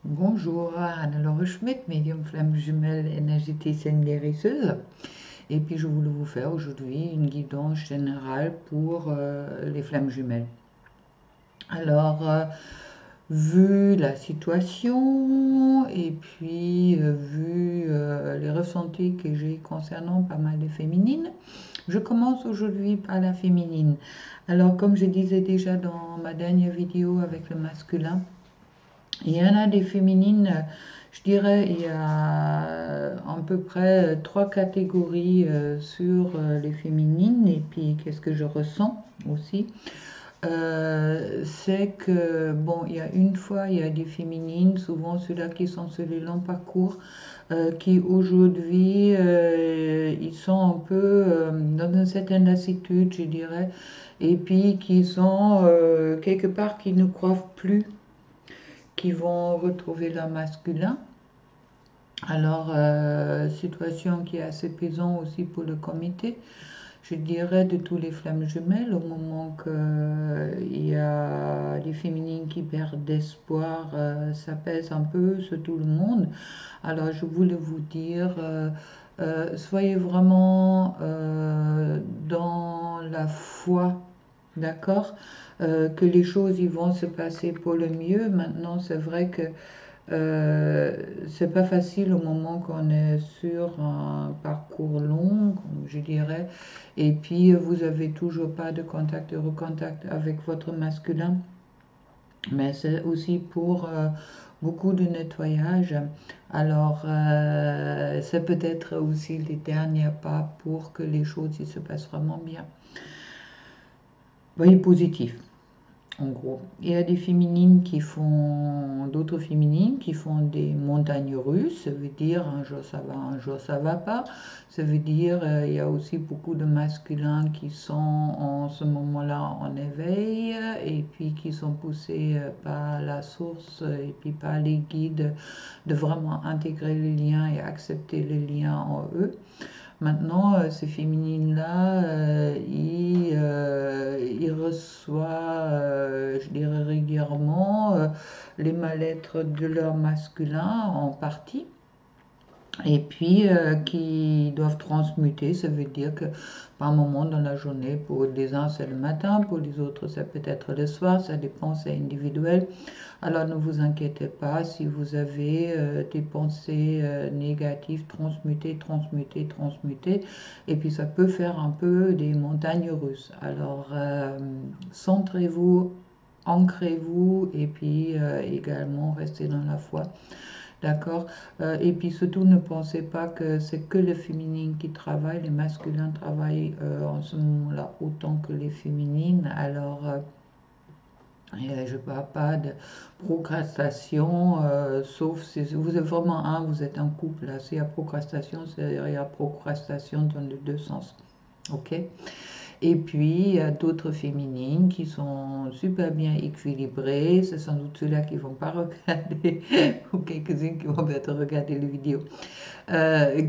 Bonjour, Anne-Laure Schmidt, médium flamme jumelle énergéticienne guérisseuse. Et puis je voulais vous faire aujourd'hui une guidance générale pour les flammes jumelles. Alors, vu la situation et puis vu les ressentis que j'ai concernant pas mal de féminines, je commence aujourd'hui par la féminine. Alors, comme je disais déjà dans ma dernière vidéo avec le masculin, il y en a des féminines, je dirais, il y a à peu près trois catégories sur les féminines, et puis qu'est-ce que je ressens aussi. C'est que, bon, il y a une fois, il y a des féminines, souvent ceux-là qui sont sur les longs parcours, qui aujourd'hui, ils sont un peu dans une certaine lassitude, je dirais, et puis qui sont quelque part qui ne croient plus qui vont retrouver leur masculin. Alors, situation qui est assez pesante aussi pour le comité, je dirais, de tous les flammes jumelles, au moment qu'il y a des féminines qui perdent d'espoir, ça pèse un peu sur tout le monde. Alors, je voulais vous dire, soyez vraiment dans la foi, d'accord? Que les choses ils vont se passer pour le mieux. Maintenant, c'est vrai que c'est pas facile au moment qu'on est sur un parcours long, je dirais, et puis vous avez toujours pas de contact, de recontact avec votre masculin, mais c'est aussi pour beaucoup de nettoyage. Alors, c'est peut-être aussi les derniers pas pour que les choses se passent vraiment bien. Voyez positif. En gros, il y a des féminines qui font, d'autres féminines qui font des montagnes russes, ça veut dire un jour ça va, un jour ça va pas. Ça veut dire il y a aussi beaucoup de masculins qui sont en ce moment-là en éveil et puis qui sont poussés par la source et puis par les guides de vraiment intégrer les liens et accepter les liens en eux. Maintenant, ces féminines-là, ils reçoivent, je dirais régulièrement, les mal-être de leur masculin en partie. Et puis, qui doivent transmuter, ça veut dire que par moment dans la journée, pour les uns c'est le matin, pour les autres c'est peut-être le soir, ça dépend, c'est individuel. Alors ne vous inquiétez pas si vous avez des pensées négatives, transmutées, transmutées, transmutées, et puis ça peut faire un peu des montagnes russes. Alors centrez-vous, ancrez-vous, et puis également restez dans la foi. D'accord. Et puis surtout, ne pensez pas que c'est que les féminines qui travaillent, les masculins travaillent en ce moment-là autant que les féminines. Alors, je ne parle pas de procrastation, sauf si vous êtes vraiment vous êtes un couple. Là, s'il y a procrastation, il y a procrastation dans les deux sens. Ok? Et puis, il y a d'autres féminines qui sont super bien équilibrées. C'est sans doute ceux-là qui ne vont pas regarder, ou quelques-unes qui vont peut-être regarder les vidéos,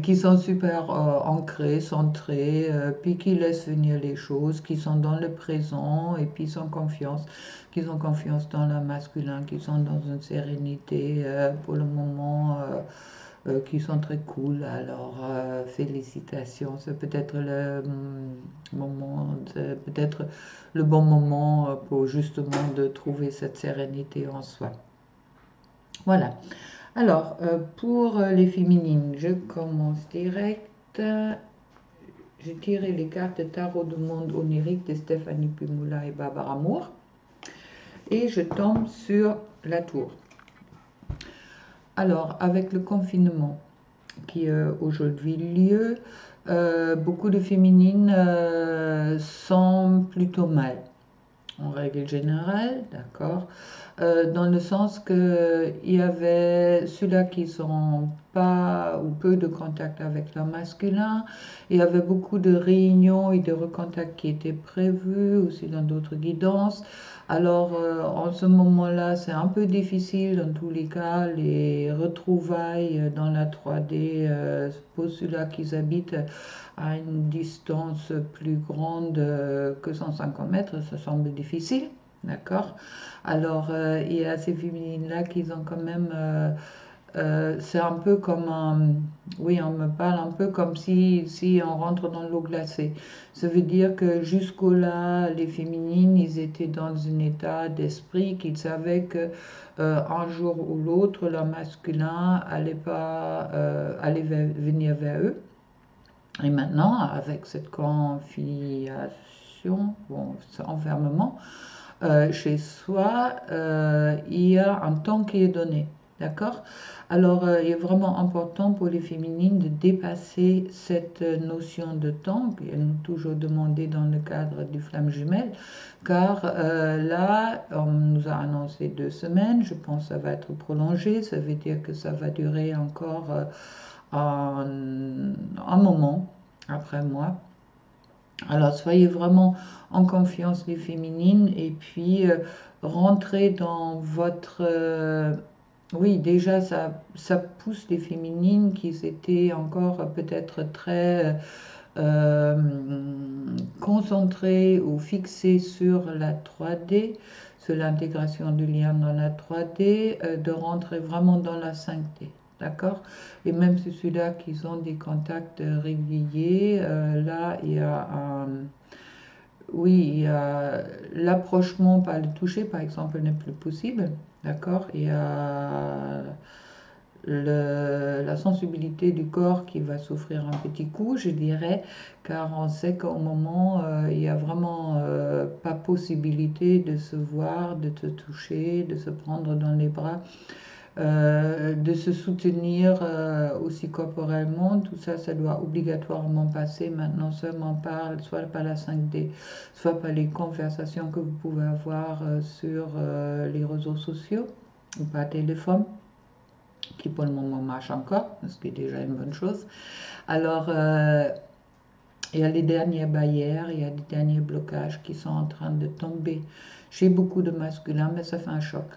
qui sont super ancrées, centrées, puis qui laissent venir les choses, qui sont dans le présent, et puis qui ont confiance dans leur masculin, qui sont dans une sérénité pour le moment. Qui sont très cool. Alors, félicitations. C'est peut-être le moment, c'est peut-être le bon moment pour justement de trouver cette sérénité en soi. Voilà. Alors, pour les féminines, je commence direct. J'ai tiré les cartes Tarot du monde onirique de Stéphanie Pimoula et Barbara Moore. Et je tombe sur la tour. Alors, avec le confinement qui a aujourd'hui lieu, beaucoup de féminines sont plutôt mal, en règle générale, d'accord, dans le sens qu'il y avait ceux-là qui sont pas ou peu de contact avec leur masculin, il y avait beaucoup de réunions et de recontacts qui étaient prévus aussi dans d'autres guidances. Alors, en ce moment-là, c'est un peu difficile dans tous les cas, les retrouvailles dans la 3D, pour ceux-là qui habitent à une distance plus grande que 150 mètres, ça semble difficile. D'accord? Alors, il y a ces féminines-là qui ont quand même... c'est un peu comme un... Oui, on me parle un peu comme si on rentre dans l'eau glacée. Ça veut dire que jusqu'au là, les féminines, ils étaient dans un état d'esprit qu'ils savaient que un jour ou l'autre, leur masculin allait pas, venir vers eux. Et maintenant, avec cette confiation, bon, cet enfermement, chez soi, il y a un temps qui est donné. D'accord? Alors, il est vraiment important pour les féminines de dépasser cette notion de temps, qui est toujours demandée dans le cadre du flamme jumelle, car là, on nous a annoncé 2 semaines, je pense que ça va être prolongé, ça veut dire que ça va durer encore un moment après moi. Alors, soyez vraiment en confiance les féminines et puis rentrez dans votre... oui, déjà, ça pousse les féminines qui étaient encore peut-être très concentrées ou fixées sur la 3D, sur l'intégration du lien dans la 3D, de rentrer vraiment dans la 5D. D'accord? Et même ceux-là qui ont des contacts réguliers, là, il y a un... Oui, il y a l'approchement par le toucher, par exemple, n'est plus possible. D'accord? Il y a la sensibilité du corps qui va souffrir un petit coup, je dirais, car on sait qu'au moment, il n'y a vraiment pas possibilité de se voir, de te toucher, de se prendre dans les bras, de se soutenir aussi corporellement. Tout ça, ça doit obligatoirement passer maintenant seulement par, soit par la 5D, soit par les conversations que vous pouvez avoir sur les réseaux sociaux ou par téléphone, qui pour le moment marche encore, ce qui est déjà une bonne chose. Alors, il y a les dernières barrières, il y a les derniers blocages qui sont en train de tomber chez beaucoup de masculins, mais ça fait un choc.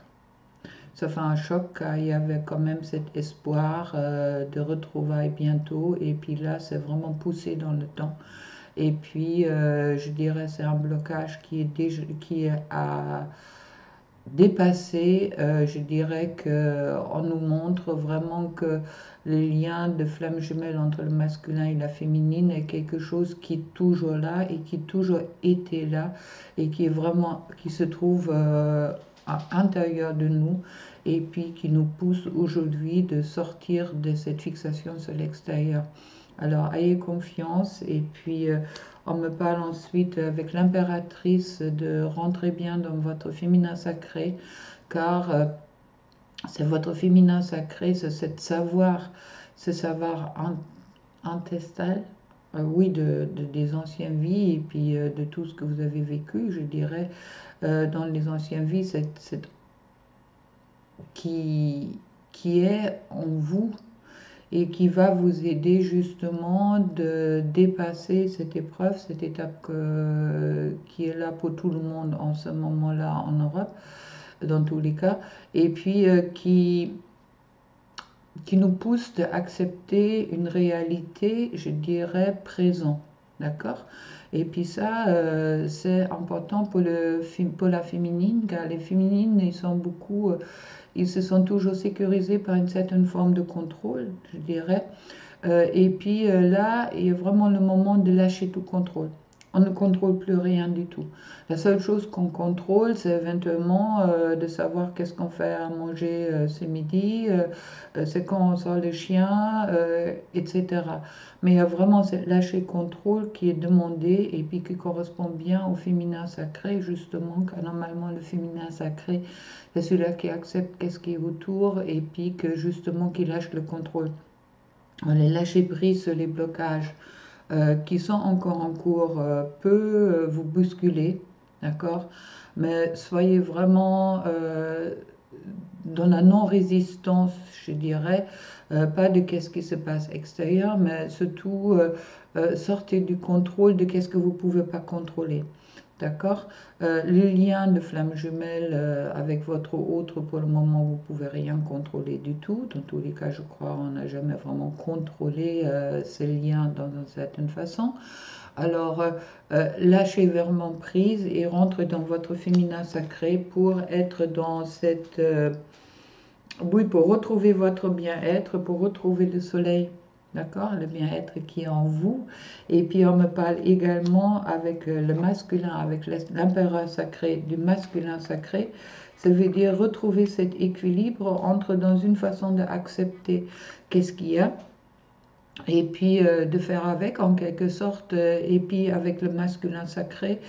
Ça fait un choc car il y avait quand même cet espoir de retrouvailles bientôt, et puis là, c'est vraiment poussé dans le temps. Et puis, je dirais, c'est un blocage qui est déjà, qui est à dépasser. Je dirais qu'on nous montre vraiment que le lien de flamme jumelle entre le masculin et la féminine est quelque chose qui est toujours là et qui a toujours été là et qui est vraiment, qui se trouve à l'intérieur de nous et puis qui nous pousse aujourd'hui de sortir de cette fixation sur l'extérieur. Alors, ayez confiance et puis on me parle ensuite avec l'impératrice de rentrer bien dans votre féminin sacré, car c'est votre féminin sacré, c'est ce savoir ancestral, oui, des anciennes vies et puis de tout ce que vous avez vécu, je dirais, dans les anciennes vies, qui est en vous et qui va vous aider justement de dépasser cette épreuve, cette étape qui est là pour tout le monde en ce moment-là en Europe, dans tous les cas, et puis qui nous pousse à accepter une réalité, je dirais, présent. D'accord? Et puis ça, c'est important pour la féminine, car les féminines, ils sont beaucoup... ils se sont toujours sécurisés par une certaine forme de contrôle, je dirais. Et puis là, il y a vraiment le moment de lâcher tout contrôle. On ne contrôle plus rien du tout. La seule chose qu'on contrôle, c'est éventuellement de savoir qu'est-ce qu'on fait à manger ce midi, c'est quand on sort les chiens, etc. Mais il y a vraiment ce lâcher contrôle qui est demandé et puis qui correspond bien au féminin sacré, justement, car normalement le féminin sacré, c'est celui-là qui accepte qu'est-ce qui est autour et puis que justement qui lâche le contrôle. On les lâcher prise sur les blocages qui sont encore en cours peut vous bousculer, d'accord? Mais soyez vraiment dans la non-résistance, je dirais, pas de qu'est-ce qui se passe extérieur, mais surtout sortez du contrôle de qu'est-ce que vous ne pouvez pas contrôler. D'accord? Le lien de flamme jumelle avec votre autre, pour le moment, vous ne pouvez rien contrôler du tout. Dans tous les cas, je crois, on n'a jamais vraiment contrôlé ces liens dans une certaine façon. Alors, lâchez vraiment prise et rentrez dans votre féminin sacré pour être dans cette... oui, pour retrouver votre bien-être, pour retrouver le soleil. D'accord? Le bien-être qui est en vous. Et puis on me parle également avec le masculin, avec l'empereur sacré, du masculin sacré. Ça veut dire retrouver cet équilibre entre dans une façon d'accepter qu'est-ce qu'il y a. Et puis de faire avec en quelque sorte. Et puis avec le masculin sacré,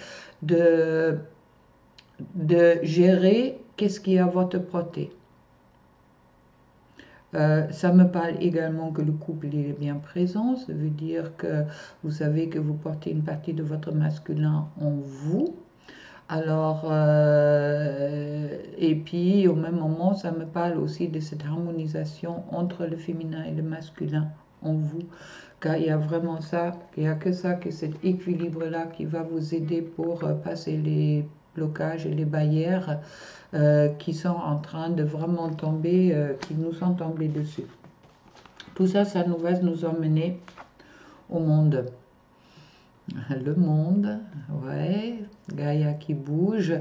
de, de gérer qu'est-ce qui est à votre portée. Ça me parle également que le couple est bien présent, ça veut dire que vous savez que vous portez une partie de votre masculin en vous. Alors, et puis au même moment, ça me parle aussi de cette harmonisation entre le féminin et le masculin en vous, car il y a vraiment ça, il n'y a que ça, que cet équilibre-là qui va vous aider pour passer les blocages et les barrières qui sont en train de vraiment tomber, qui nous sont tombés dessus. Tout ça, ça nous va nous emmener au monde. Le monde, ouais, Gaïa qui bouge,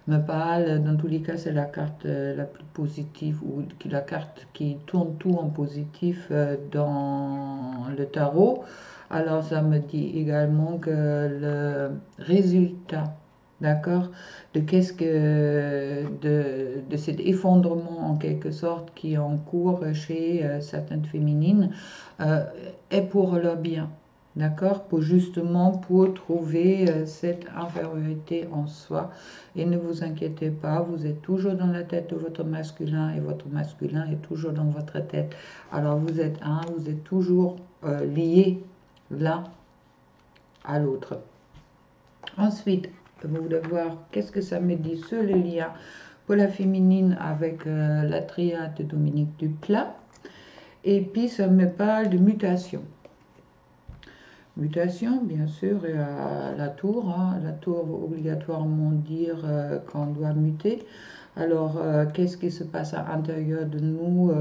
me parle, dans tous les cas, c'est la carte la plus positive, ou la carte qui tourne tout en positif dans le tarot. Alors ça me dit également que le résultat, d'accord, de qu'est-ce que de cet effondrement en quelque sorte qui est en cours chez certaines féminines est pour leur bien. D'accord? Pour justement pour trouver cette infériorité en soi. Et ne vous inquiétez pas, vous êtes toujours dans la tête de votre masculin et votre masculin est toujours dans votre tête. Alors vous êtes un, vous êtes toujours liés l'un à l'autre. Ensuite, vous voulez voir qu'est-ce que ça me dit sur le lien pour la féminine avec la triade de Dominique Duplat. Et puis ça me parle de mutation. Mutation, bien sûr, et à la tour. La tour veut obligatoirement dire qu'on doit muter. Alors, qu'est-ce qui se passe à l'intérieur de nous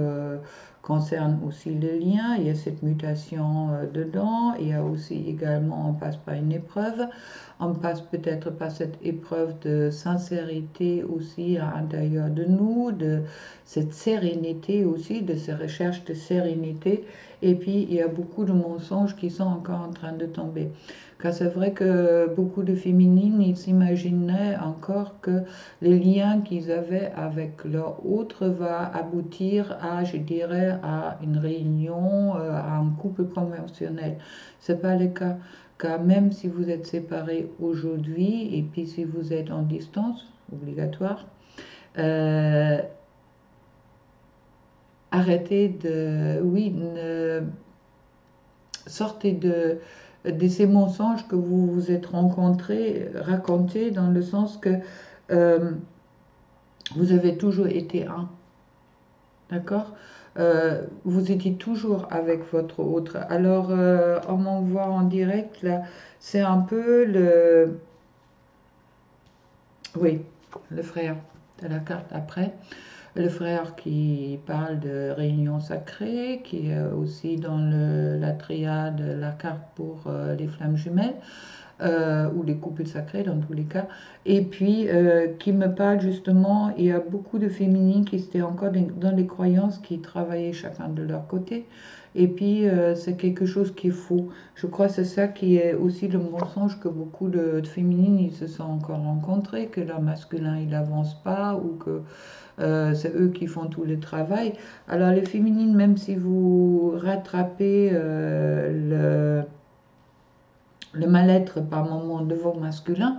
concerne aussi le lien. Il y a cette mutation dedans. Il y a aussi également, on passe par une épreuve. On passe peut-être par cette épreuve de sincérité aussi à l'intérieur de nous, de cette sérénité aussi, de ces recherches de sérénité. Et puis, il y a beaucoup de mensonges qui sont encore en train de tomber. Car c'est vrai que beaucoup de féminines, ils s'imaginaient encore que les liens qu'ils avaient avec leur autre va aboutir à, je dirais, à une réunion, à un couple conventionnel. C'est pas le cas. Car même si vous êtes séparés aujourd'hui, et puis si vous êtes en distance, obligatoire, arrêtez de, oui, sortez de ces mensonges que vous vous êtes racontés dans le sens que vous avez toujours été un. D'accord? Vous étiez toujours avec votre autre. Alors, on m'envoie en direct, là, c'est un peu le... Oui, le frère de la carte après. Le frère qui parle de réunion sacrée, qui est aussi dans la triade, la carte pour les flammes jumelles, ou les couples sacrés dans tous les cas. Et puis, qui me parle justement, il y a beaucoup de féminines qui étaient encore dans les croyances, qui travaillaient chacun de leur côté. Et puis, c'est quelque chose qui est faux. Je crois que c'est ça qui est aussi le mensonge que beaucoup de féminines, ils se sont encore rencontrés, que leur masculin, il n'avance pas, ou que c'est eux qui font tout le travail. Alors les féminines, même si vous rattrapez le mal-être par moment de vos masculins,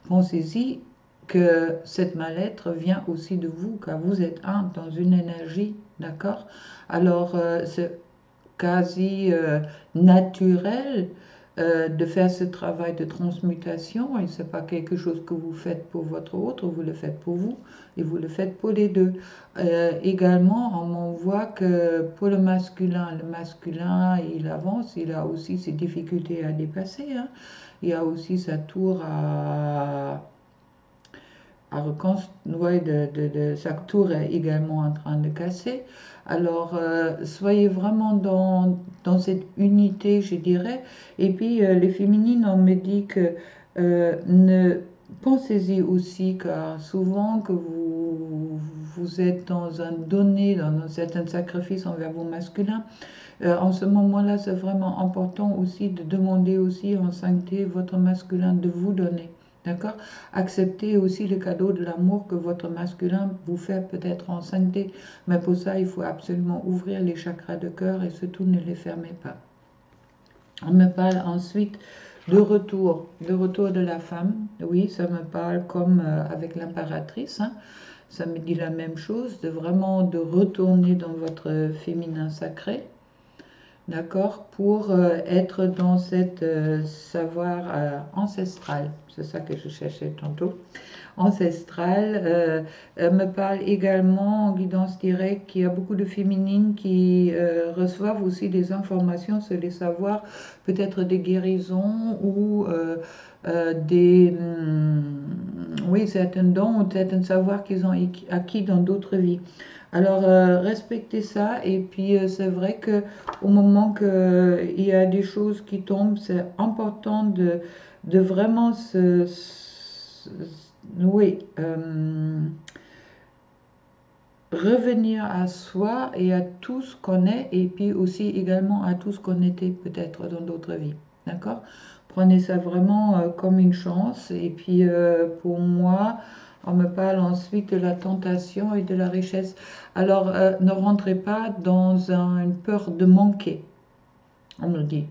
pensez-y que cette mal-être vient aussi de vous, car vous êtes un dans une énergie, d'accord? Alors c'est quasi naturel de faire ce travail de transmutation, et c'est pas quelque chose que vous faites pour votre autre, vous le faites pour vous, et vous le faites pour les deux. Également, on m'envoie que pour le masculin, il avance, il a aussi ses difficultés à dépasser, hein. Il y a aussi sa tour à reconstruire, sa tour est également en train de casser. Alors, soyez vraiment dans cette unité, je dirais. Et puis, les féminines, on me dit que ne pensez-y aussi, car souvent que vous êtes dans un donné, dans un certain sacrifice envers vos masculins, en ce moment-là, c'est vraiment important aussi de demander aussi en sainteté votre masculin de vous donner. D'accord? Acceptez aussi le cadeau de l'amour que votre masculin vous fait peut-être en sainteté. Mais pour ça, il faut absolument ouvrir les chakras de cœur et surtout ne les fermez pas. On me parle ensuite de retour de la femme. Oui, ça me parle comme avec l'impératrice, hein. Ça me dit la même chose, de vraiment de retourner dans votre féminin sacré. D'accord, pour être dans cette savoir ancestral, c'est ça que je cherchais tantôt, ancestral, me parle également en guidance directe qu'il y a beaucoup de féminines qui reçoivent aussi des informations sur les savoirs, peut-être des guérisons ou oui, certains dons ou certains savoirs qu'ils ont acquis dans d'autres vies. Alors, respectez ça. Et puis, c'est vrai que au moment qu'il y a des choses qui tombent, c'est important de vraiment oui, revenir à soi et à tout ce qu'on est, et puis aussi également à tout ce qu'on était peut-être dans d'autres vies. D'accord? Prenez ça vraiment comme une chance. Et puis, pour moi, on me parle ensuite de la tentation et de la richesse. Alors, ne rentrez pas dans une peur de manquer. On me dit.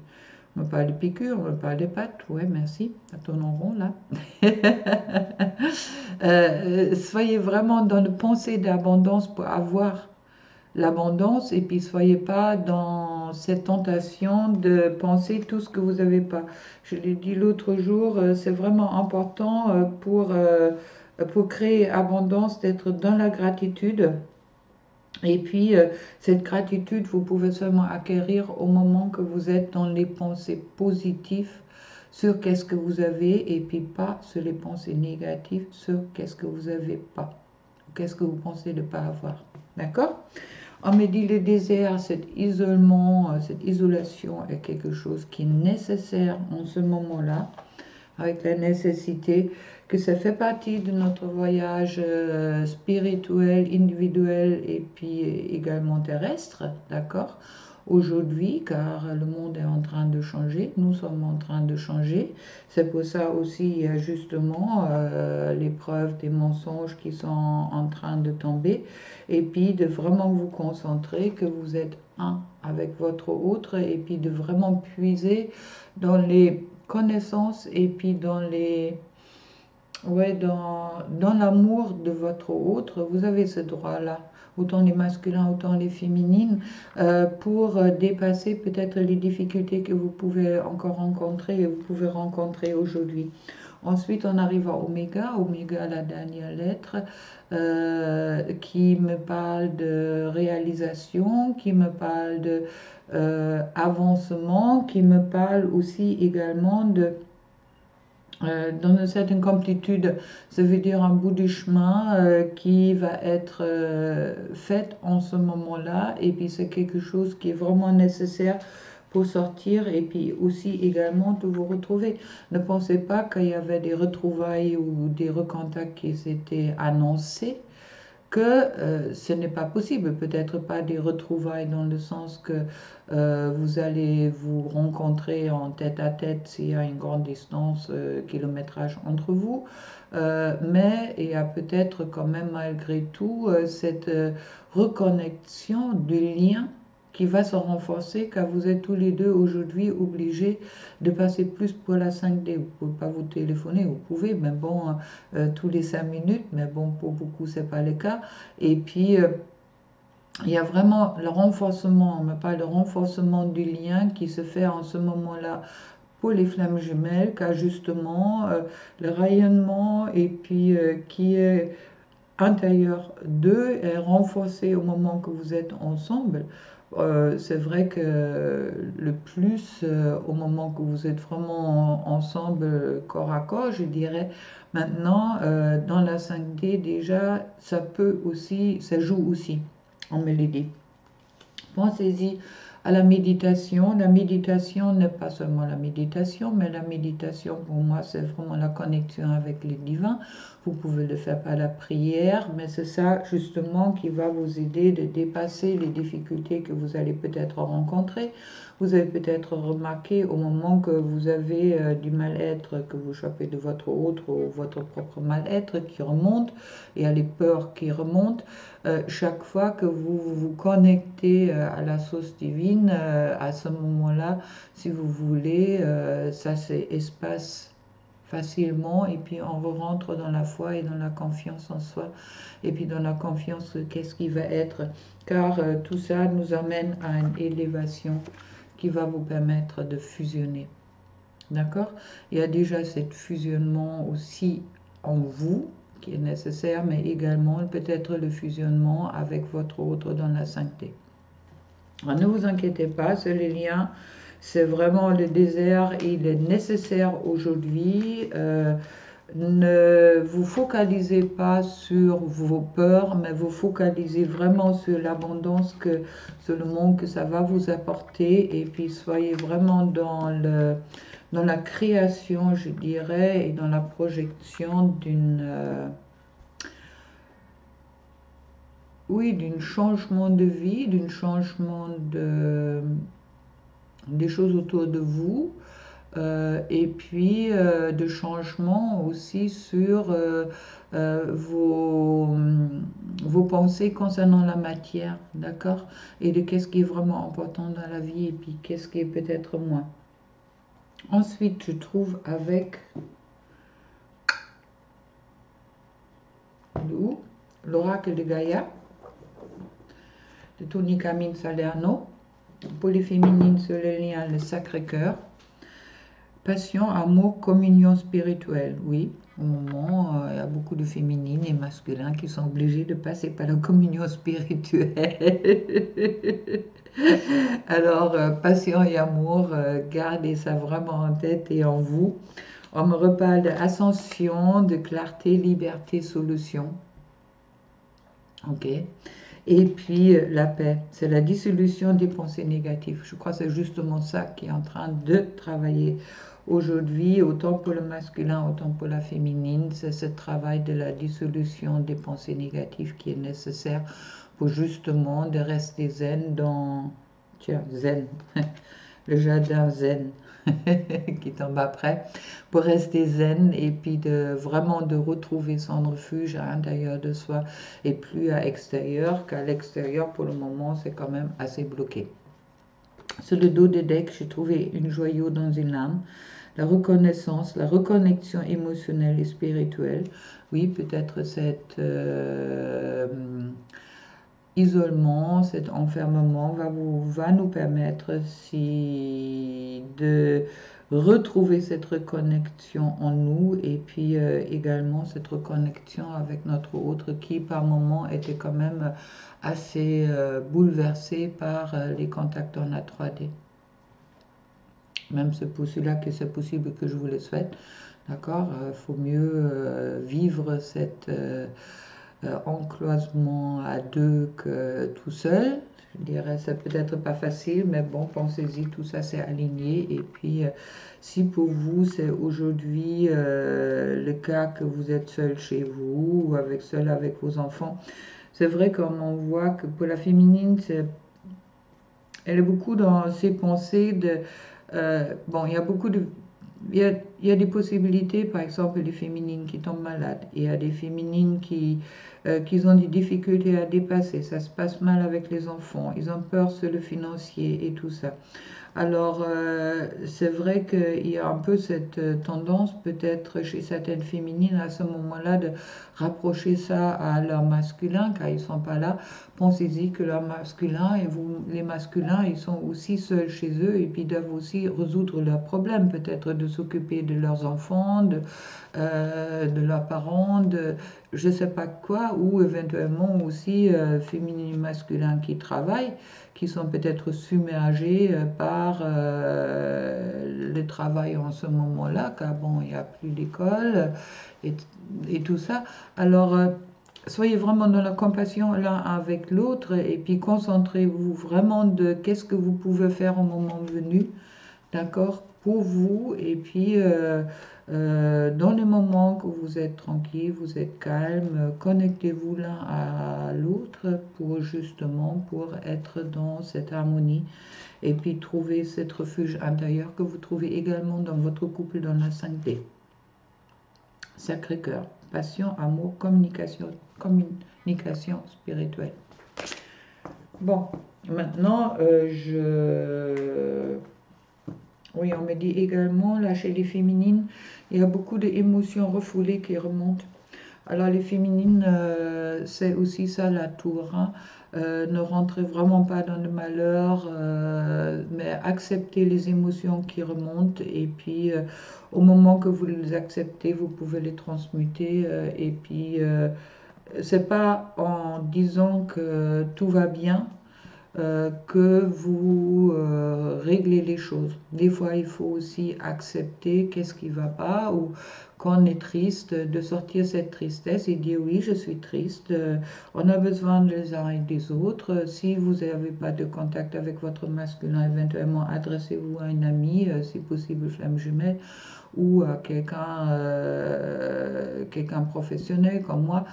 On me parle de piqûres, on me parle des pattes. Ouais, merci. Ça tourne en rond là. Soyez vraiment dans une pensée d'abondance pour avoir l'abondance, et puis soyez pas dans cette tentation de penser tout ce que vous n'avez pas. Je l'ai dit l'autre jour, c'est vraiment important pour créer abondance d'être dans la gratitude. Et puis, cette gratitude, vous pouvez seulement acquérir au moment que vous êtes dans les pensées positives sur qu'est-ce que vous avez, et puis pas sur les pensées négatives sur qu'est-ce que vous n'avez pas, qu'est-ce que vous pensez de ne pas avoir. D'accord? On me dit le désert, cet isolement, cette isolation est quelque chose qui est nécessaire en ce moment-là, avec la nécessité que ça fait partie de notre voyage spirituel, individuel et puis également terrestre, d'accord? Aujourd'hui, car le monde est en train de changer, nous sommes en train de changer. C'est pour ça aussi il y a justement les preuves des mensonges qui sont en train de tomber. Et puis de vraiment vous concentrer que vous êtes un avec votre autre, et puis de vraiment puiser dans les connaissances et puis dans les ouais, dans l'amour de votre autre. Vous avez ce droit-là, autant les masculins, autant les féminines, pour dépasser peut-être les difficultés que vous pouvez encore rencontrer et vous pouvez rencontrer aujourd'hui. Ensuite, on arrive à Oméga, la dernière lettre, qui me parle de réalisation, qui me parle de avancement, qui me parle aussi également de dans une certaine complétude, ça veut dire un bout du chemin qui va être fait en ce moment-là, et puis c'est quelque chose qui est vraiment nécessaire pour sortir, et puis aussi également de vous retrouver. Ne pensez pas qu'il y avait des retrouvailles ou des recontacts qui s'étaient annoncés, que ce n'est pas possible, peut-être pas des retrouvailles dans le sens que vous allez vous rencontrer en tête à tête s'il y a une grande distance, kilométrage entre vous, mais il y a peut-être quand même malgré tout cette reconnexion du lien qui va se renforcer, car vous êtes tous les deux aujourd'hui obligés de passer plus pour la 5D. Vous ne pouvez pas vous téléphoner, vous pouvez, mais bon, tous les 5 minutes, mais bon, pour beaucoup, ce n'est pas le cas. Et puis, il y a vraiment le renforcement, on me parle de renforcement du lien qui se fait en ce moment-là pour les flammes jumelles, car justement, le rayonnement et puis qui est intérieur d'eux est renforcé au moment que vous êtes ensemble. C'est vrai que le plus au moment que vous êtes vraiment ensemble corps à corps, je dirais. Maintenant, dans la 5D déjà, ça peut aussi, ça joue aussi en mélodie. Pensez-y à la méditation. La méditation n'est pas seulement la méditation, mais la méditation pour moi c'est vraiment la connexion avec les divins. Vous pouvez le faire par la prière, mais c'est ça justement qui va vous aider de dépasser les difficultés que vous allez peut-être rencontrer. Vous avez peut-être remarqué au moment que vous avez du mal-être, que vous chopez de votre autre ou votre propre mal-être qui remonte, et à les peurs qui remontent. Chaque fois que vous vous connectez à la source divine, à ce moment-là, si vous voulez, ça s'espace facilement et puis on rentre dans la foi et dans la confiance en soi et puis dans la confiance qu'est-ce qui va être, car tout ça nous amène à une élévation qui va vous permettre de fusionner. D'accord? Il y a déjà cet fusionnement aussi en vous qui est nécessaire, mais également peut-être le fusionnement avec votre autre dans la 5D. Alors, ne vous inquiétez pas, c'est les liens, c'est vraiment le désert, il est nécessaire aujourd'hui. Ne vous focalisez pas sur vos peurs, mais vous focalisez vraiment sur l'abondance que, sur le monde que ça va vous apporter, et puis soyez vraiment dans la création, je dirais, et dans la projection d'un changement de vie, d'un changement des choses autour de vous, et puis de changement aussi sur vos pensées concernant la matière, d'accord? Et de qu'est-ce qui est vraiment important dans la vie et puis qu'est-ce qui est peut-être moins. Ensuite, je trouve avec l'oracle de Gaïa, de Tony Camille Salerno, pour les féminines sur le lien le Sacré-Cœur, passion, amour, communion spirituelle. Oui, au moment, il y a beaucoup de féminines et masculins qui sont obligés de passer par la communion spirituelle. Alors, passion et amour, gardez ça vraiment en tête et en vous. On me reparle d'ascension, de clarté, liberté, solution. Ok. Et puis la paix, c'est la dissolution des pensées négatives. Je crois que c'est justement ça qui est en train de travailler aujourd'hui, autant pour le masculin, autant pour la féminine. C'est ce travail de la dissolution des pensées négatives qui est nécessaire pour justement de rester zen dans... Tiens, zen, le jardin zen qui tombe après, pour rester zen et puis vraiment de retrouver son refuge à l'intérieur de soi et plus à l'extérieur, qu'à l'extérieur pour le moment c'est quand même assez bloqué. Sur le dos de deck, j'ai trouvé une joyau dans une âme, la reconnaissance, la reconnexion émotionnelle et spirituelle. Oui, peut-être cette isolement, cet enfermement va nous permettre de retrouver cette reconnexion en nous et puis également cette reconnexion avec notre autre qui par moment était quand même assez bouleversé par les contacts en A3D. Même c'est pour cela que c'est possible que je vous le souhaite. D'accord? Faut mieux vivre cette encloisement à deux que tout seul. Je dirais c'est peut-être pas facile, mais bon, pensez-y, tout ça c'est aligné. Et puis, si pour vous c'est aujourd'hui le cas que vous êtes seul chez vous ou seul avec vos enfants, c'est vrai qu'on voit que pour la féminine, elle est beaucoup dans ses pensées de... bon, il y a beaucoup de... Il il y a des possibilités, par exemple, des féminines qui tombent malades. Il y a des féminines qui ont des difficultés à dépasser. Ça se passe mal avec les enfants. Ils ont peur sur le financier et tout ça. Alors, c'est vrai qu'il y a un peu cette tendance, peut-être chez certaines féminines, à ce moment-là, de rapprocher ça à leur masculin, car ils ne sont pas là. Pensez-y que leur masculin, et vous, les masculins, ils sont aussi seuls chez eux, et puis doivent aussi résoudre leurs problèmes, peut-être de s'occuper de leurs enfants, de leurs parents, de je ne sais pas quoi, ou éventuellement aussi féminins et masculins qui travaillent, qui sont peut-être submergés par le travail en ce moment-là, car bon, il n'y a plus d'école et, et tout ça. Alors, soyez vraiment dans la compassion l'un avec l'autre et puis concentrez-vous vraiment de qu'est-ce que vous pouvez faire au moment venu, d'accord, pour vous. Et puis, dans les moments que vous êtes tranquille, vous êtes calme, connectez-vous l'un à l'autre pour être dans cette harmonie et puis trouver cet refuge intérieur que vous trouvez également dans votre couple dans la 5D. Sacré-Cœur, passion, amour, communication spirituelle. Bon, maintenant, oui, on me dit également, là, chez les féminines, il y a beaucoup d'émotions refoulées qui remontent. Alors, les féminines, c'est aussi ça, la tour, hein. Ne rentrez vraiment pas dans le malheur, mais acceptez les émotions qui remontent. Et puis, au moment que vous les acceptez, vous pouvez les transmuter. Et puis, c'est pas en disant que tout va bien que vous réglez les choses. Des fois, il faut aussi accepter qu'est-ce qui ne va pas ou quand on est triste, de sortir cette tristesse et dire oui, je suis triste. On a besoin des uns et des autres. Si vous n'avez pas de contact avec votre masculin, éventuellement adressez-vous à une amie, si possible flamme jumelle, ou à quelqu'un professionnel comme moi,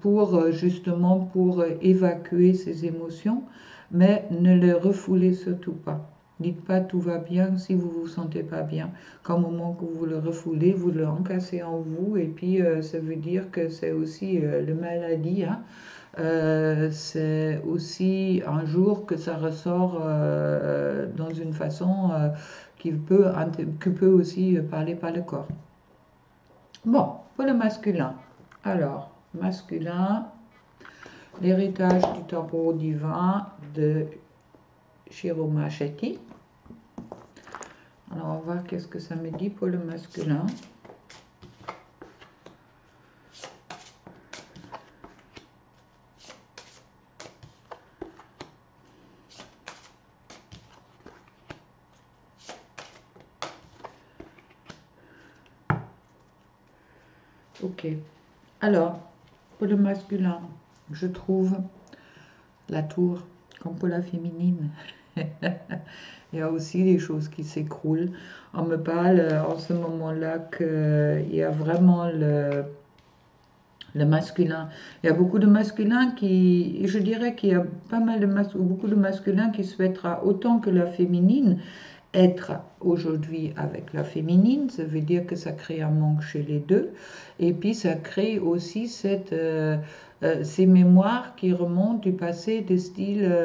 pour justement pour évacuer ces émotions, mais ne les refoulez surtout pas. Dites pas tout va bien si vous vous sentez pas bien. Qu'au moment que vous le refoulez, vous le encassez en vous et puis ça veut dire que c'est aussi le maladie, hein. C'est aussi un jour que ça ressort dans une façon qui peut aussi parler par le corps. Bon, pour le masculin. Alors, masculin, l'héritage du tambour divin de Shiro Machetti. Alors, on va voir qu'est-ce que ça me dit pour le masculin. Ok. Alors, pour le masculin, je trouve la tour comme pour la féminine. Il y a aussi des choses qui s'écroulent. On me parle en ce moment-là qu'il y a vraiment le masculin. Il y a beaucoup de masculins qui, je dirais qu'il y a pas mal de beaucoup de masculins qui souhaitera autant que la féminine être aujourd'hui avec la féminine, ça veut dire que ça crée un manque chez les deux, et puis ça crée aussi ces mémoires qui remontent du passé, des styles,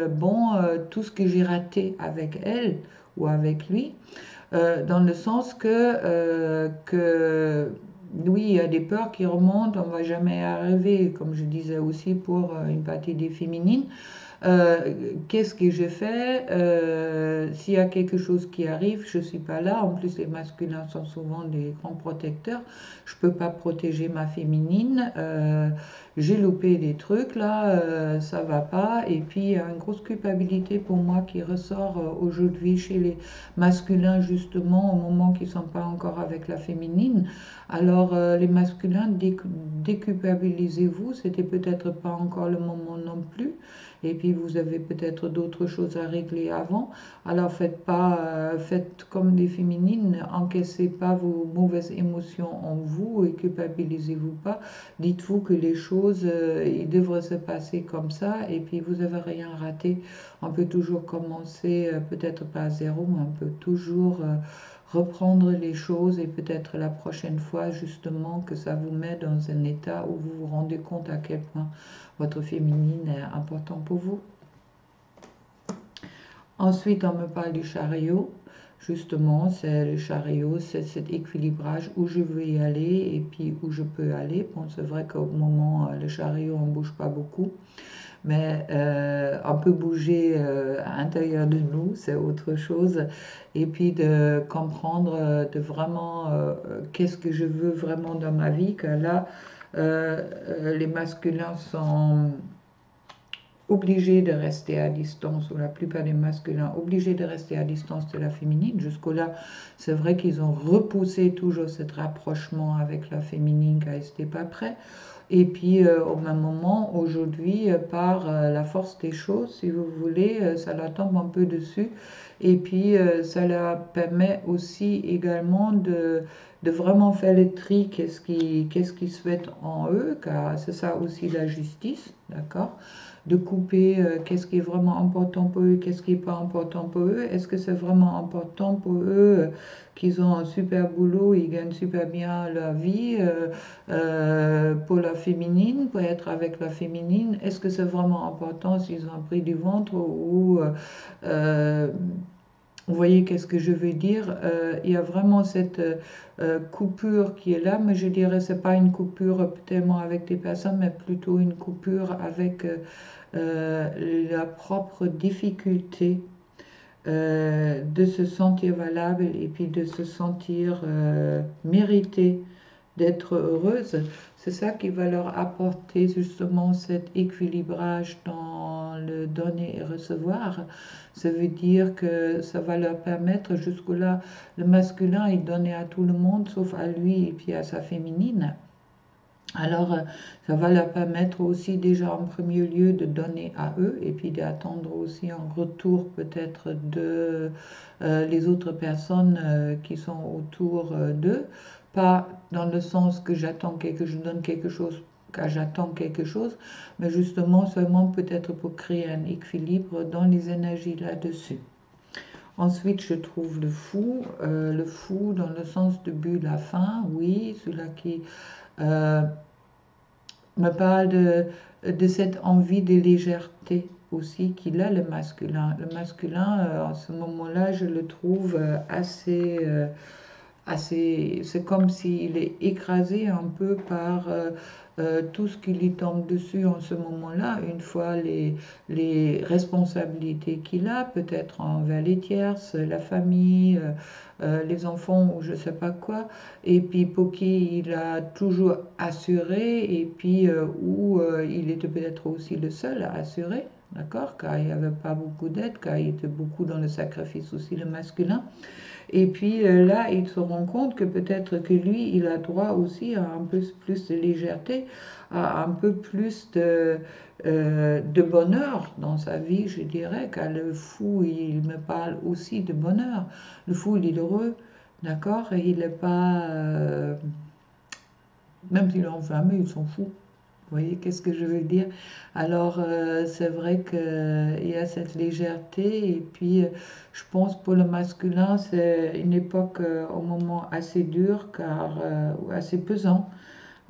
tout ce que j'ai raté avec elle ou avec lui, dans le sens que oui, il y a des peurs qui remontent, on ne va jamais y arriver, comme je disais aussi pour une partie des féminines. Qu'est-ce que je fais s'il y a quelque chose qui arrive, je ne suis pas là. En plus, les masculins sont souvent des grands protecteurs. Je ne peux pas protéger ma féminine. J'ai loupé des trucs là, ça va pas. Et puis, il y a une grosse culpabilité pour moi qui ressort aujourd'hui chez les masculins, justement, au moment qu'ils ne sont pas encore avec la féminine. Alors, les masculins, déculpabilisez-vous. C'était peut-être pas encore le moment non plus. Et puis vous avez peut-être d'autres choses à régler avant. Alors faites comme les féminines, encaissez pas vos mauvaises émotions en vous et culpabilisez-vous pas. Dites-vous que les choses choses, il devrait se passer comme ça, et puis vous n'avez rien raté. On peut toujours commencer, peut-être pas à zéro, mais on peut toujours reprendre les choses, et peut-être la prochaine fois, justement, que ça vous met dans un état où vous vous rendez compte à quel point votre féminine est important pour vous. Ensuite, on me parle du chariot. Justement, c'est le chariot, c'est cet équilibrage où je veux y aller et puis où je peux aller. Bon, c'est vrai qu'au moment, le chariot, on ne bouge pas beaucoup, mais on peut bouger à l'intérieur de nous, c'est autre chose. Et puis de comprendre, de vraiment, qu'est-ce que je veux vraiment dans ma vie, que là, les masculins sont obligés de rester à distance, ou la plupart des masculins obligés de rester à distance de la féminine. Jusque-là, c'est vrai qu'ils ont repoussé toujours ce rapprochement avec la féminine car ils n'étaient pas prêts. Et puis, au même moment, aujourd'hui, par la force des choses, si vous voulez, ça leur tombe un peu dessus. Et puis, ça leur permet aussi également de vraiment faire le tri, qu'est-ce qui se fait en eux, car c'est ça aussi la justice, d'accord? De couper qu'est-ce qui est vraiment important pour eux, qu'est-ce qui n'est pas important pour eux. Est-ce que c'est vraiment important pour eux qu'ils ont un super boulot, ils gagnent super bien leur vie pour la féminine, pour être avec la féminine? Est-ce que c'est vraiment important s'ils ont pris du ventre ou vous voyez qu'est-ce que je veux dire? Il y a vraiment cette coupure qui est là, mais je dirais c'est pas une coupure tellement avec des personnes, mais plutôt une coupure avec la propre difficulté de se sentir valable et puis de se sentir mérité d'être heureuse. C'est ça qui va leur apporter justement cet équilibrage dans le donner et recevoir. Ça veut dire que ça va leur permettre, jusque-là, le masculin est donné à tout le monde, sauf à lui et puis à sa féminine. Alors, ça va leur permettre aussi déjà en premier lieu de donner à eux et puis d'attendre aussi un retour peut-être de les autres personnes qui sont autour d'eux. Pas dans le sens que je donne quelque chose, car j'attends quelque chose, mais justement seulement peut-être pour créer un équilibre dans les énergies là-dessus. Ensuite, je trouve le fou dans le sens du but, la fin, oui, celui-là qui euh, me parle de cette envie de légèreté aussi qu'il a le masculin. Le masculin, en ce moment-là, je le trouve assez, c'est comme s'il est écrasé un peu par tout ce qui lui tombe dessus en ce moment-là, une fois les responsabilités qu'il a, peut-être envers les tierces, la famille, les enfants ou je ne sais pas quoi, et puis pour qui il a toujours assuré, et puis où il était peut-être aussi le seul à assurer, d'accord, car il n'y avait pas beaucoup d'aide, car il était beaucoup dans le sacrifice aussi, le masculin. Et puis là, il se rend compte que peut-être que lui, il a droit aussi à un peu plus de légèreté, à un peu plus de bonheur dans sa vie, je dirais, car le fou, il me parle aussi de bonheur. Le fou, il est heureux, d'accord? Et il n'est pas, même s'il est enflammé, il s'en fout. Vous voyez, qu'est-ce que je veux dire? Alors, c'est vrai qu'il y a cette légèreté, et puis je pense pour le masculin, c'est une époque au moment assez dur, car assez pesant.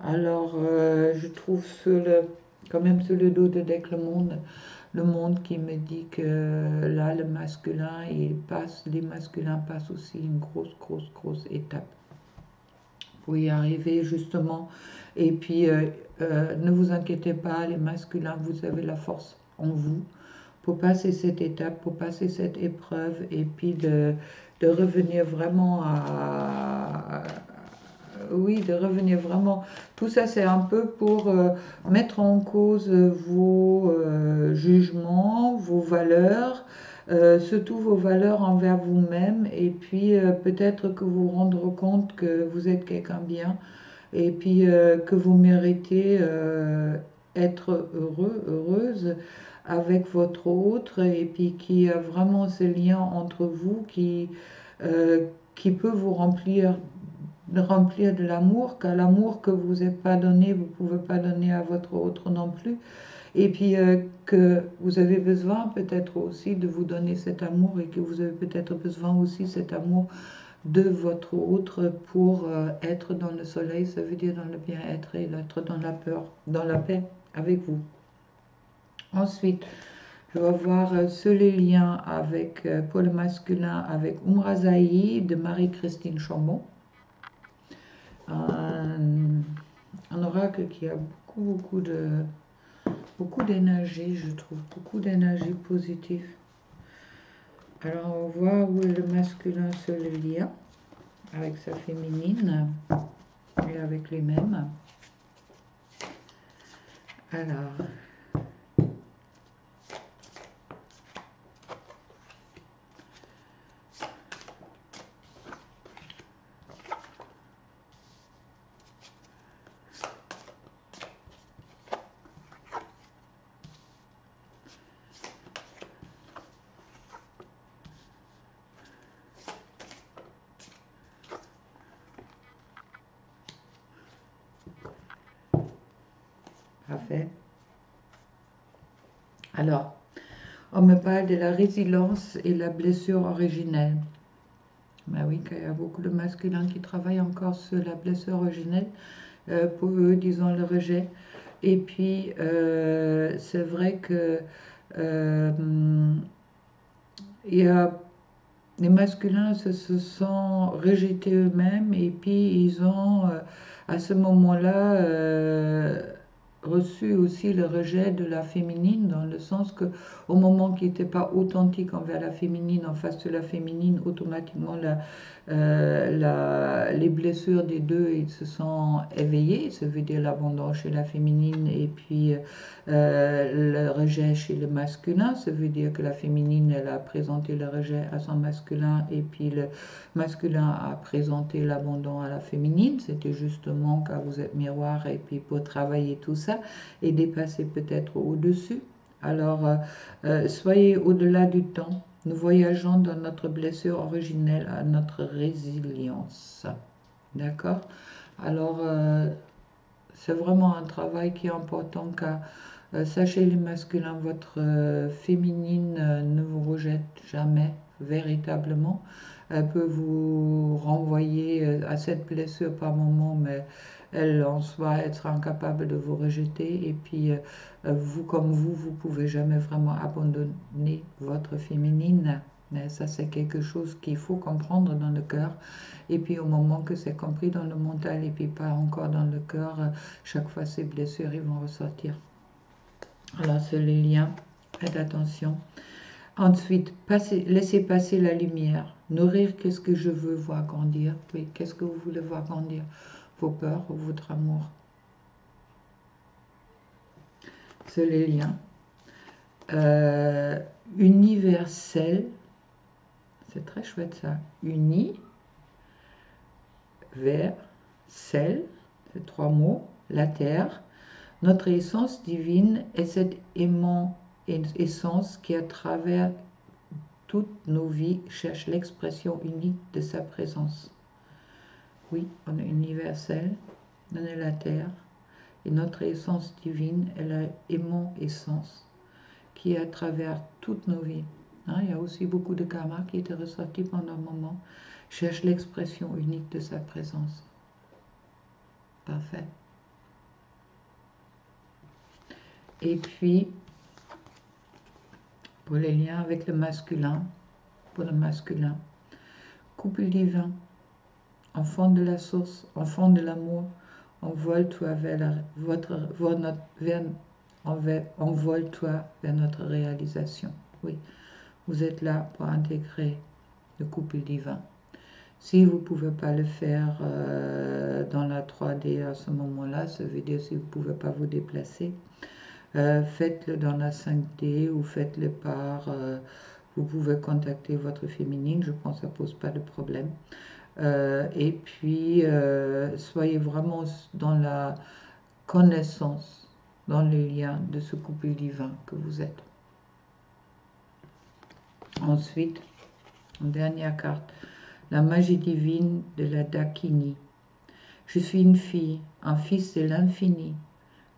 Alors, je trouve quand même sur le dos de Deck le monde qui me dit que là, le masculin, les masculins passent aussi une grosse, grosse, grosse étape pour y arriver justement. Et puis, ne vous inquiétez pas, les masculins, vous avez la force en vous pour passer cette étape, pour passer cette épreuve, et puis de revenir vraiment oui, de revenir vraiment. Tout ça, c'est un peu pour mettre en cause vos jugements, vos valeurs, surtout vos valeurs envers vous-même, et puis peut-être que vous vous rendre compte que vous êtes quelqu'un bien, et puis que vous méritez être heureux, heureuse avec votre autre, et puis qu'il y a vraiment ce lien entre vous euh, qui peut vous remplir de remplir de l'amour, car l'amour que vous n'avez pas donné, vous ne pouvez pas donner à votre autre non plus. Et puis que vous avez besoin peut-être aussi de vous donner cet amour et que vous avez peut-être besoin aussi cet amour de votre autre pour être dans le soleil, ça veut dire dans le bien-être et être dans la peur, dans la paix avec vous. Ensuite, je vais voir ce lien avec, pour le masculin avec Umrazaï de Marie-Christine Chambon. Un oracle qui a beaucoup d'énergie, je trouve, beaucoup d'énergie positive. Alors, on voit où est le masculin se lien avec sa féminine et avec les mêmes. Alors, parfait. Alors, on me parle de la résilience et la blessure originelle. Ben oui, qu'il y a beaucoup de masculins qui travaillent encore sur la blessure originelle, pour eux, disons, le rejet. Et puis, c'est vrai que il y a, les masculins se sont rejetés eux-mêmes et puis ils ont, à ce moment-là, reçu aussi le rejet de la féminine, dans le sens que au moment qui n'était pas authentique envers la féminine, en face de la féminine, automatiquement les blessures des deux, ils se sont éveillées, ça veut dire l'abandon chez la féminine et puis le rejet chez le masculin, ça veut dire que la féminine, elle a présenté le rejet à son masculin et puis le masculin a présenté l'abandon à la féminine. C'était justement quand vous êtes miroir et puis pour travailler tout ça et dépasser peut-être au-dessus. Alors, soyez au-delà du temps. Nous voyageons dans notre blessure originelle à notre résilience. D'accord? Alors, c'est vraiment un travail qui est important car sachez les masculins, votre féminine ne vous rejette jamais véritablement. Elle peut vous renvoyer à cette blessure par moment, mais elle en soi être incapable de vous rejeter. Et puis vous comme vous pouvez jamais vraiment abandonner votre féminine. Mais ça, c'est quelque chose qu'il faut comprendre dans le cœur. Et puis au moment que c'est compris dans le mental et puis pas encore dans le cœur, chaque fois ces blessures ils vont ressortir. Alors c'est les liens, faites attention. Ensuite, laissez passer la lumière. Nourrir, qu'est-ce que je veux voir grandir? Oui, qu'est-ce que vous voulez voir grandir? Vos peurs ou votre amour? C'est les liens. Universel, c'est très chouette ça. Uni, vers, sel, c'est 3 mots, la terre. Notre essence divine est cette essence qui, à travers toutes nos vies, cherche l'expression unique de sa présence. Oui, on est universel, on est la terre, et notre essence divine est la essence qui, à travers toutes nos vies, il y a aussi beaucoup de karma qui étaient ressortis pendant un moment, cherche l'expression unique de sa présence. Parfait. Et puis, pour les liens avec le masculin, pour le masculin, couple divin, enfant de la source, enfant de l'amour, envole-toi vers envole-toi vers notre réalisation. Oui, vous êtes là pour intégrer le couple divin. Si vous ne pouvez pas le faire dans la 3D à ce moment-là, ça veut dire si vous ne pouvez pas vous déplacer, faites-le dans la 5D ou faites-le par... vous pouvez contacter votre féminine, je pense que ça ne pose pas de problème. Et puis, soyez vraiment dans la connaissance, dans le lien de ce couple divin que vous êtes. Ensuite, en dernière carte, la magie divine de la Dakini. Je suis une fille, un fils de l'infini,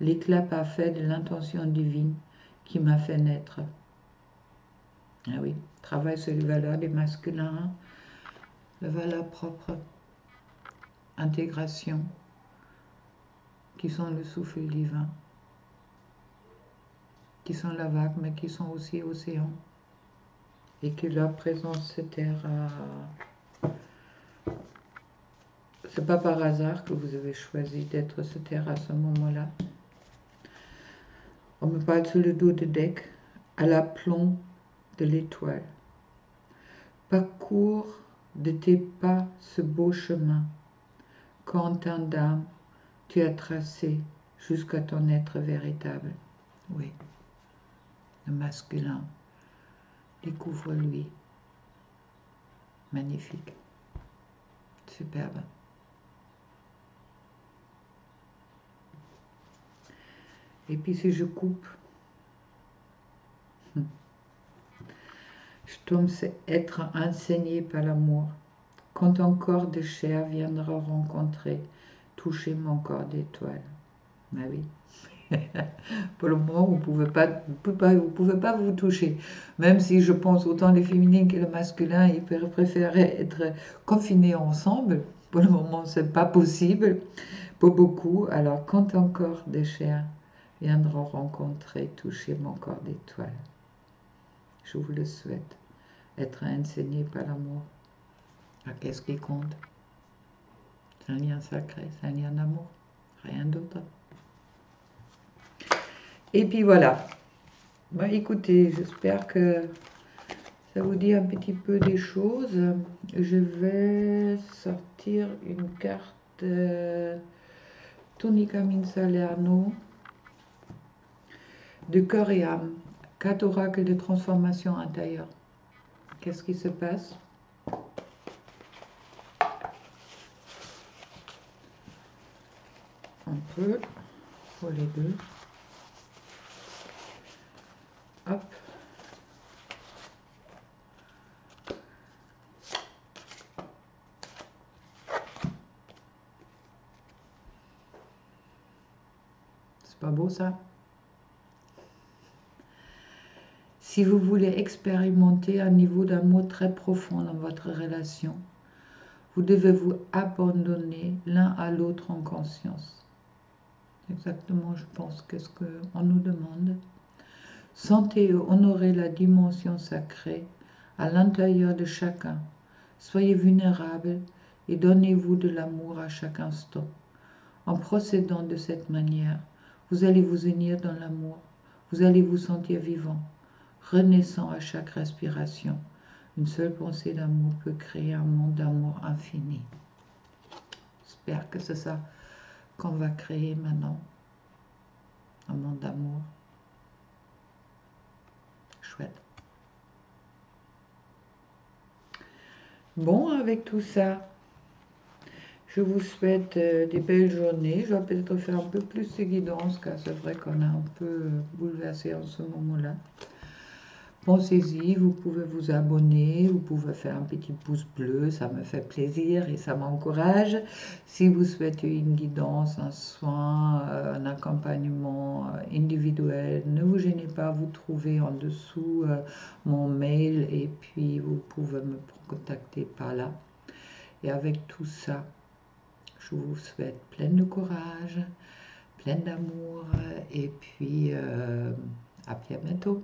l'éclat parfait de l'intention divine qui m'a fait naître. Ah oui, travail sur les valeurs des masculins, les valeurs propres, intégration, qui sont le souffle divin, qui sont la vague, mais qui sont aussi océan, et que leur présence sur Terre c'est pas par hasard que vous avez choisi d'être sur Terre à ce moment-là. On me parle sur le dos de Deck, à l'aplomb de l'étoile. Parcours de tes pas ce beau chemin, qu'en d'âme tu as tracé jusqu'à ton être véritable. Oui, le masculin, découvre-lui. Magnifique, superbe. Et puis si je coupe, je tombe être enseigné par l'amour. Quand ton corps de chair viendra rencontrer, toucher mon corps d'étoile. Ah oui. Pour le moment, vous pouvez pas vous toucher. Même si je pense autant les féminines que le masculin, ils préféraient être confinés ensemble. Pour le moment, c'est pas possible pour beaucoup. Alors, quand ton corps de chair viendra rencontrer, toucher mon corps d'étoile, je vous le souhaite. Être enseigné par l'amour. Qu'est-ce qui compte? C'est un lien sacré, c'est un lien d'amour, rien d'autre. Et puis voilà. Bon, écoutez, j'espère que ça vous dit un petit peu des choses. Je vais sortir une carte Tonica Min Salerno de cœur et âme. 4 oracles de transformation intérieure. Qu'est-ce qui se passe? Un peu pour les deux. Hop. C'est pas beau ça? Si vous voulez expérimenter un niveau d'amour très profond dans votre relation, vous devez vous abandonner l'un à l'autre en conscience. Exactement, je pense, qu'est-ce qu'on nous demande. Sentez et honorez la dimension sacrée à l'intérieur de chacun. Soyez vulnérables et donnez-vous de l'amour à chaque instant. En procédant de cette manière, vous allez vous unir dans l'amour. Vous allez vous sentir vivant, renaissant à chaque respiration. Une seule pensée d'amour peut créer un monde d'amour infini. J'espère que c'est ça qu'on va créer maintenant. Un monde d'amour. Chouette. Bon, avec tout ça, je vous souhaite des belles journées. Je vais peut-être faire un peu plus de guidance, car c'est vrai qu'on a un peu bouleversé en ce moment-là. Pensez-y, vous pouvez vous abonner, vous pouvez faire un petit pouce bleu, ça me fait plaisir et ça m'encourage. Si vous souhaitez une guidance, un soin, un accompagnement individuel, ne vous gênez pas, vous trouvez en dessous mon mail et puis vous pouvez me contacter par là. Et avec tout ça, je vous souhaite plein de courage, plein d'amour et puis à bientôt.